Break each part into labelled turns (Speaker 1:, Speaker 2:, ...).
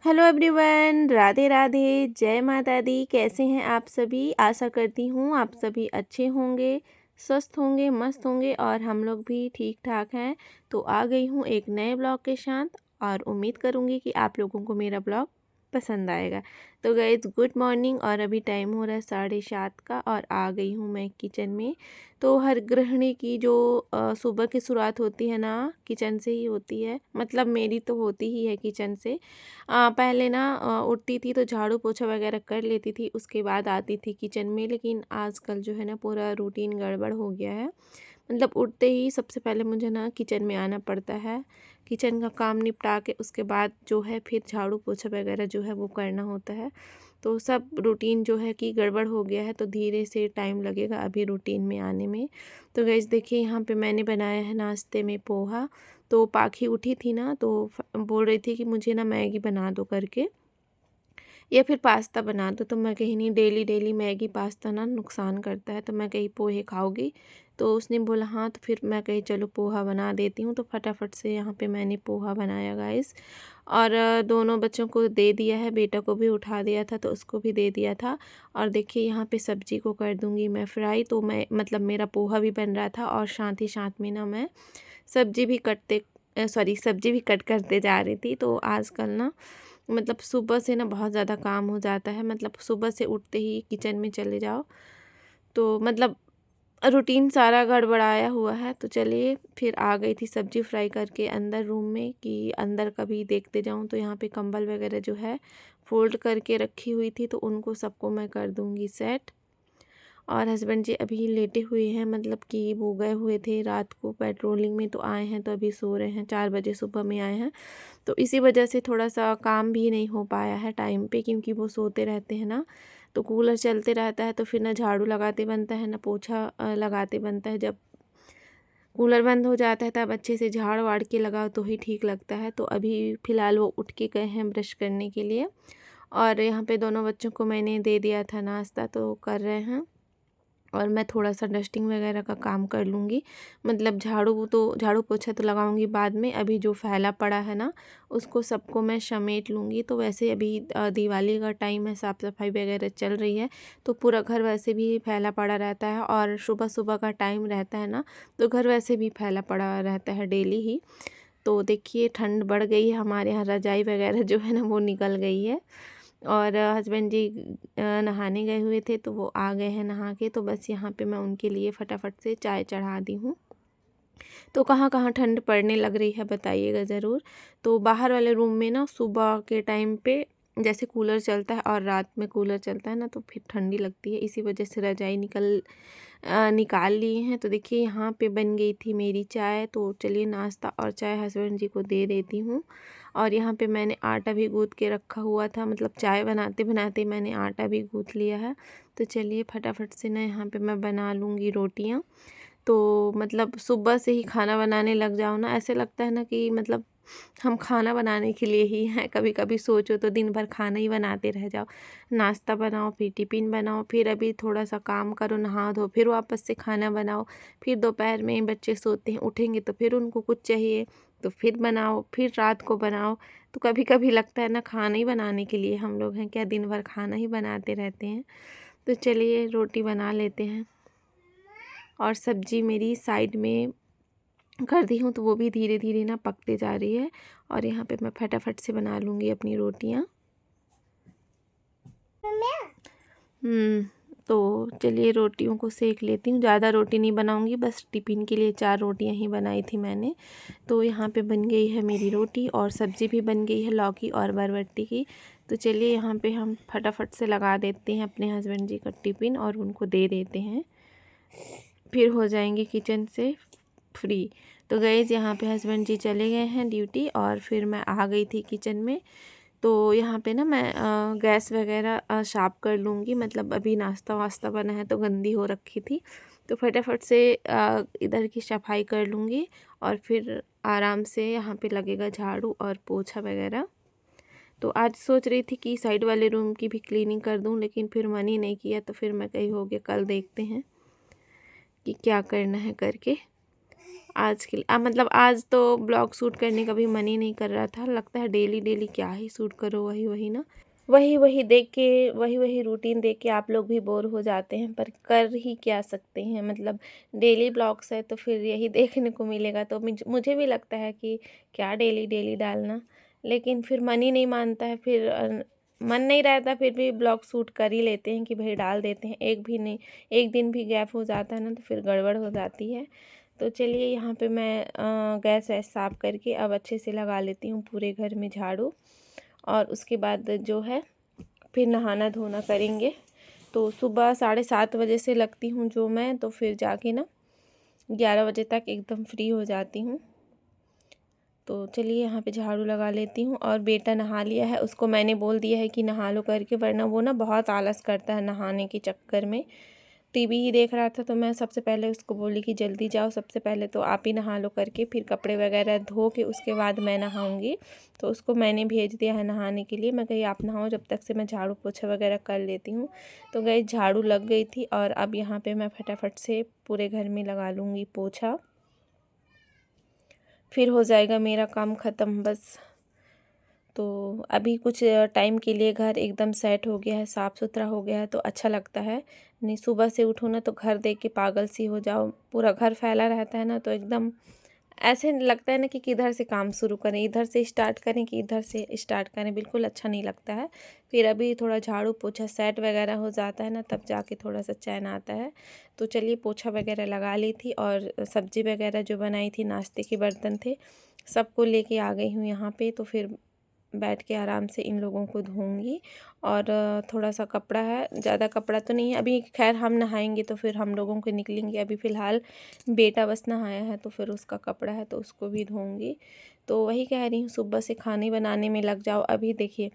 Speaker 1: Hello everyone, Radhe Radhe, जय माता दी। कैसे हैं आप सभी? आशा करती हूँ आप सभी अच्छे होंगे, स्वस्थ होंगे, मस्त होंगे और हम लोग भी ठीक ठाक हैं। तो आ गई हूँ एक नए ब्लॉग के साथ और उम्मीद करूँगी कि आप लोगों को मेरा ब्लॉग पसंद आएगा। तो गाइस गुड मॉर्निंग और अभी टाइम हो रहा है 7:30 का और आ गई हूँ मैं किचन में। तो हर गृहिणी की जो सुबह की शुरुआत होती है ना, किचन से ही होती है। मतलब मेरी तो होती ही है किचन से। पहले ना उठती थी तो झाड़ू पोछा वगैरह कर लेती थी, उसके बाद आती थी किचन में। लेकिन आजकल जो है ना पूरा रूटीन गड़बड़ हो गया है। मतलब उठते ही सबसे पहले मुझे ना किचन में आना पड़ता है। किचन का काम निपटा के उसके बाद जो है फिर झाड़ू पोछा वगैरह जो है वो करना होता है। तो सब रूटीन जो है कि गड़बड़ हो गया है, तो धीरे से टाइम लगेगा अभी रूटीन में आने में। तो गाइस देखिए यहाँ पे मैंने बनाया है नाश्ते में पोहा। तो पाखी उठी थी ना, तो बोल रही थी कि मुझे ना मैगी बना दो करके, या फिर पास्ता बना दो। तो मैं कही नहीं, डेली डेली मैगी पास्ता ना नुकसान करता है। तो मैं कही पोहे खाओगी? तो उसने बोला हाँ। तो फिर मैं कही चलो पोहा बना देती हूँ। तो फटाफट से यहाँ पे मैंने पोहा बनाया गाइस। और दोनों बच्चों को दे दिया है, बेटा को भी उठा दिया था तो उसको भी दे दिया था। और देखिए यहाँ पे सब्जी को कर दूँगी मैं फ्राई। तो मैं मतलब मेरा पोहा भी बन रहा था और साथ ही साथ में ना मैं सब्जी भी सब्जी भी कट करते जा रही थी। तो आजकल ना मतलब सुबह से ना बहुत ज़्यादा काम हो जाता है। मतलब सुबह से उठते ही किचन में चले जाओ तो मतलब रूटीन सारा गड़बड़ाया हुआ है। तो चलिए फिर आ गई थी सब्जी फ्राई करके अंदर रूम में कि अंदर कभी देखते जाऊं। तो यहाँ पे कंबल वगैरह जो है फोल्ड करके रखी हुई थी, तो उनको सबको मैं कर दूंगी सेट। और हस्बैंड जी अभी लेटे हुए हैं, मतलब कि वो गए हुए थे रात को पेट्रोलिंग में, तो आए हैं तो अभी सो रहे हैं। 4 बजे सुबह में आए हैं। तो इसी वजह से थोड़ा सा काम भी नहीं हो पाया है टाइम पे, क्योंकि वो सोते रहते हैं ना। तो कूलर चलते रहता है तो फिर ना झाड़ू लगाते बनता है ना पोछा लगाते बनता है। जब कूलर बंद हो जाता है तब अच्छे से झाड़ वाड़ के लगाओ तो ही ठीक लगता है। तो अभी फ़िलहाल वो उठ के गए हैं ब्रश करने के लिए। और यहाँ पे दोनों बच्चों को मैंने दे दिया था नाश्ता, तो कर रहे हैं। और मैं थोड़ा-सा डस्टिंग वगैरह का काम कर लूँगी। मतलब झाड़ू पोछा तो लगाऊँगी बाद में, अभी जो फैला पड़ा है ना, उसको सबको मैं समेट लूँगी। तो वैसे अभी दिवाली का टाइम है, साफ़-सफ़ाई वगैरह चल रही है, तो पूरा घर वैसे भी फैला पड़ा रहता है। और सुबह-सुबह का टाइम रहता है ना, तो घर वैसे भी फैला पड़ा रहता है डेली ही। तो देखिए ठंड बढ़ गई है, हमारे यहाँ रज़ाई वगैरह जो है ना वो निकल गई है। और हस्बैंड जी नहाने गए हुए थे तो वो आ गए हैं नहा के। तो बस यहाँ पे मैं उनके लिए फटाफट से चाय चढ़ा दी हूँ। तो कहाँ-कहाँ ठंड पड़ने लग रही है बताइएगा ज़रूर। तो बाहर वाले रूम में ना सुबह के टाइम पे जैसे कूलर चलता है और रात में कूलर चलता है ना, तो फिर ठंडी लगती है। इसी वजह से रज़ाई निकाल लिए हैं। तो देखिए यहाँ पे बन गई थी मेरी चाय। तो चलिए नाश्ता और चाय हस्बैंड जी को दे देती हूँ। और यहाँ पे मैंने आटा भी गूँथ के रखा हुआ था, मतलब चाय बनाते बनाते मैंने आटा भी गूँथ लिया है। तो चलिए फटाफट से ना यहाँ पे मैं बना लूँगी रोटियाँ। तो मतलब सुबह से ही खाना बनाने लग जाओ ना, ऐसे लगता है ना कि मतलब हम खाना बनाने के लिए ही हैं। कभी कभी सोचो तो दिन भर खाना ही बनाते रह जाओ। नाश्ता बनाओ, फिर टिफ़िन बनाओ, फिर अभी थोड़ा सा काम करो, नहा धो, फिर वापस से खाना बनाओ। फिर दोपहर में बच्चे सोते हैं, उठेंगे तो फिर उनको कुछ चाहिए, तो फिर बनाओ, फिर रात को बनाओ। तो कभी कभी लगता है ना खाना ही बनाने के लिए हम लोग हैं क्या, दिन भर खाना ही बनाते रहते हैं। तो चलिए रोटी बना लेते हैं। और सब्जी मेरी साइड में कर दी हूँ, तो वो भी धीरे धीरे ना पकते जा रही है। और यहाँ पे मैं फटाफट से बना लूँगी अपनी रोटियाँ। तो चलिए रोटियों को सेक लेती हूँ। ज़्यादा रोटी नहीं बनाऊँगी, बस टिफ़िन के लिए 4 रोटियाँ ही बनाई थी मैंने। तो यहाँ पे बन गई है मेरी रोटी और सब्ज़ी भी बन गई है लौकी और बरबट्टी की। तो चलिए यहाँ पे हम फटाफट से लगा देते हैं अपने हस्बैंड जी का टिफ़िन और उनको दे देते हैं, फिर हो जाएंगे किचन से फ्री। तो गाइस यहाँ पे हस्बैंड जी चले गए हैं ड्यूटी और फिर मैं आ गई थी किचन में। तो यहाँ पे ना मैं गैस वगैरह साफ़ कर लूँगी। मतलब अभी नाश्ता वास्ता बना है तो गंदी हो रखी थी, तो फटाफट से इधर की सफाई कर लूँगी और फिर आराम से यहाँ पे लगेगा झाड़ू और पोछा वगैरह। तो आज सोच रही थी कि साइड वाले रूम की भी क्लीनिंग कर दूँ, लेकिन फिर मन ही नहीं किया। तो फिर मैं कही हो गया कल देखते हैं कि क्या करना है करके। आज के लिए मतलब आज तो ब्लॉग शूट करने का भी मन ही नहीं कर रहा था। लगता है डेली डेली क्या ही शूट करो, वही वही ना, वही वही देख के, वही वही रूटीन देख के आप लोग भी बोर हो जाते हैं। पर कर ही क्या सकते हैं, मतलब डेली ब्लॉग्स है तो फिर यही देखने को मिलेगा। तो मुझे भी लगता है कि क्या डेली डेली डालना, लेकिन फिर मन ही नहीं मानता है। फिर मन नहीं रहता, फिर भी ब्लॉग शूट कर ही लेते हैं कि भाई डाल देते हैं। एक भी नहीं, एक दिन भी गैप हो जाता है ना तो फिर गड़बड़ हो जाती है। तो चलिए यहाँ पे मैं गैस वैस साफ़ करके अब अच्छे से लगा लेती हूँ पूरे घर में झाड़ू। और उसके बाद जो है फिर नहाना धोना करेंगे। तो सुबह 7:30 बजे से लगती हूँ जो मैं, तो फिर जाके ना 11 बजे तक एकदम फ्री हो जाती हूँ। तो चलिए यहाँ पे झाड़ू लगा लेती हूँ। और बेटा नहा लिया है, उसको मैंने बोल दिया है कि नहा लो करके, वरना वो ना बहुत आलस करता है नहाने के चक्कर में। टीवी ही देख रहा था तो मैं सबसे पहले उसको बोली कि जल्दी जाओ, सबसे पहले तो आप ही नहा लो करके, फिर कपड़े वगैरह धो के उसके बाद मैं नहाऊंगी। तो उसको मैंने भेज दिया है नहाने के लिए। मैं कही आप नहाओ, जब तक से मैं झाड़ू पोछा वगैरह कर लेती हूँ। तो गई झाड़ू लग गई थी और अब यहाँ पे मैं फटाफट से पूरे घर में लगा लूँगी पोछा, फिर हो जाएगा मेरा काम ख़त्म बस। तो अभी कुछ टाइम के लिए घर एकदम सेट हो गया है, साफ़ सुथरा हो गया है तो अच्छा लगता है। नहीं सुबह से उठो ना तो घर देख के पागल सी हो जाओ, पूरा घर फैला रहता है ना तो एकदम ऐसे लगता है ना कि किधर से काम शुरू करें, इधर से स्टार्ट करें कि इधर से स्टार्ट करें, बिल्कुल अच्छा नहीं लगता है। फिर अभी थोड़ा झाड़ू पोछा सेट वगैरह हो जाता है ना तब जाके थोड़ा सा चैन आता है। तो चलिए पोछा वगैरह लगा ली थी और सब्ज़ी वगैरह जो बनाई थी, नाश्ते के बर्तन थे, सबको लेके आ गई हूँ यहाँ पे। तो फिर बैठ के आराम से इन लोगों को धोऊंगी। और थोड़ा सा कपड़ा है, ज़्यादा कपड़ा तो नहीं है अभी, खैर हम नहाएंगे तो फिर हम लोगों को निकलेंगे। अभी फ़िलहाल बेटा बस नहाया है तो फिर उसका कपड़ा है तो उसको भी धोऊंगी। तो वही कह रही हूँ सुबह से खाने बनाने में लग जाओ। अभी देखिए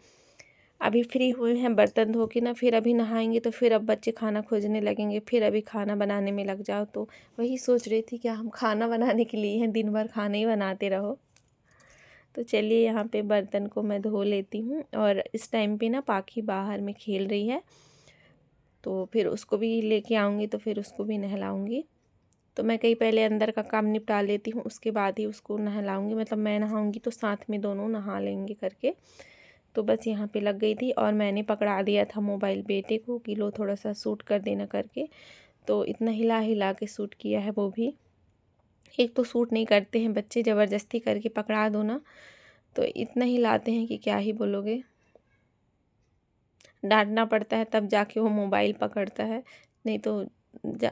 Speaker 1: अभी फ्री हुए हैं बर्तन धो के ना, फिर अभी नहाएंगे तो फिर अब बच्चे खाना खोजने लगेंगे, फिर अभी खाना बनाने में लग जाओ। तो वही सोच रही थी कि हम खाना बनाने के लिए हैं, दिन भर खाना ही बनाते रहो। तो चलिए यहाँ पे बर्तन को मैं धो लेती हूँ। और इस टाइम पे ना पाखी बाहर में खेल रही है तो फिर उसको भी लेके आऊँगी, तो फिर उसको भी नहलाऊँगी। तो मैं कहीं पहले अंदर का काम निपटा लेती हूँ, उसके बाद ही उसको नहलाऊँगी। मतलब मैं नहाऊँगी तो साथ में दोनों नहा लेंगे करके। तो बस यहाँ पे लग गई थी और मैंने पकड़ा दिया था मोबाइल बेटे को कि लो थोड़ा सा शूट कर देना करके। तो इतना हिला हिला के शूट किया है वो भी। एक तो शूट नहीं करते हैं बच्चे, ज़बरदस्ती करके पकड़ा दो ना तो इतना ही लाते हैं कि क्या ही बोलोगे। डांटना पड़ता है तब जाके वो मोबाइल पकड़ता है, नहीं तो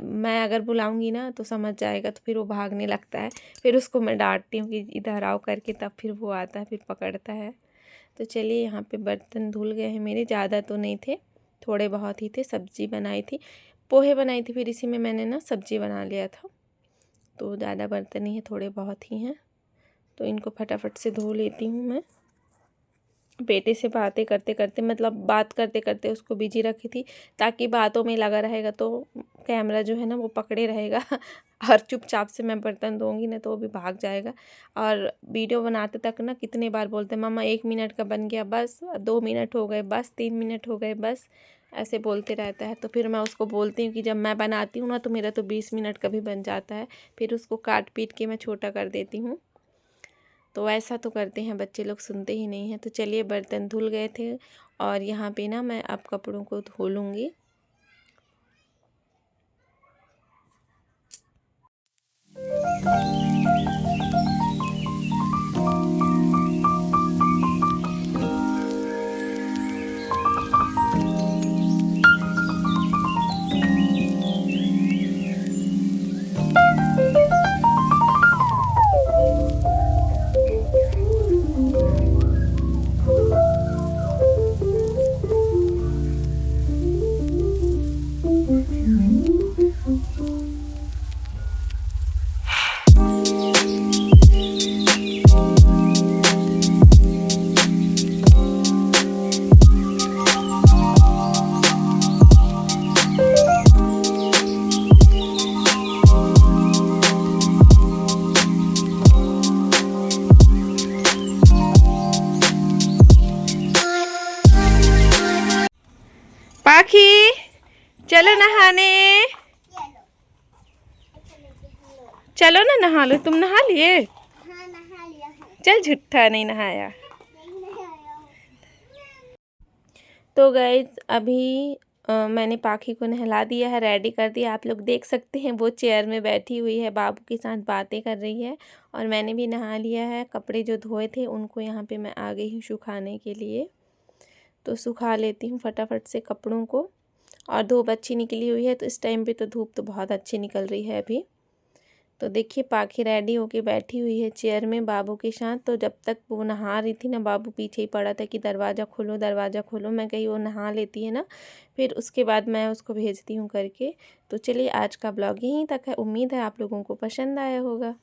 Speaker 1: मैं अगर बुलाऊंगी ना तो समझ जाएगा तो फिर वो भागने लगता है। फिर उसको मैं डांटती हूँ कि इधर आओ करके, तब फिर वो आता है फिर पकड़ता है। तो चलिए यहाँ पे बर्तन धुल गए हैं मेरे, ज़्यादा तो नहीं थे, थोड़े बहुत ही थे। सब्जी बनाई थी, पोहे बनाई थी, फिर इसी में मैंने ना सब्जी बना लिया था। तो ज़्यादा बर्तन नहीं है, थोड़े बहुत ही हैं। तो इनको फटाफट से धो लेती हूँ मैं। बेटे से बातें करते करते, मतलब बात करते करते उसको बिजी रखी थी ताकि बातों में लगा रहेगा तो कैमरा जो है ना वो पकड़े रहेगा और चुपचाप से मैं बर्तन धोऊंगी ना तो वो भी भाग जाएगा। और वीडियो बनाते तक ना कितने बार बोलते मम्मा 1 मिनट का बन गया बस, 2 मिनट हो गए बस, 3 मिनट हो गए बस, ऐसे बोलते रहता है। तो फिर मैं उसको बोलती हूँ कि जब मैं बनाती हूँ ना तो मेरा तो 20 मिनट का भी बन जाता है, फिर उसको काट पीट के मैं छोटा कर देती हूँ। तो ऐसा तो करते हैं बच्चे लोग, सुनते ही नहीं हैं। तो चलिए बर्तन धुल गए थे और यहाँ पे ना मैं अब कपड़ों को धो लूँगी। पाखी चलो नहाने। चलो ना नहा लो। तुम नहा लिए?
Speaker 2: हाँ नहा लिया है।
Speaker 1: चल झूठा, नहीं नहाया।
Speaker 2: नहीं नहाया हूँ।
Speaker 1: तो गाइस अभी मैंने पाखी को नहला दिया है, रेडी कर दिया। आप लोग देख सकते हैं वो चेयर में बैठी हुई है, बाबू के साथ बातें कर रही है। और मैंने भी नहा लिया है। कपड़े जो धोए थे उनको यहाँ पे मैं आ गई हूँ सुखाने के लिए। तो सुखा लेती हूँ फटाफट से कपड़ों को। और धूप अच्छी निकली हुई है, तो इस टाइम पे तो धूप तो बहुत अच्छी निकल रही है अभी। तो देखिए पाखी रेडी होके बैठी हुई है चेयर में बाबू के साथ। तो जब तक वो नहा रही थी ना, बाबू पीछे ही पड़ा था कि दरवाज़ा खोलो दरवाज़ा खोलो। मैं कही वो नहा लेती है ना, फिर उसके बाद मैं उसको भेजती हूँ करके। तो चलिए आज का ब्लॉग यहीं तक है। उम्मीद है आप लोगों को पसंद आया होगा।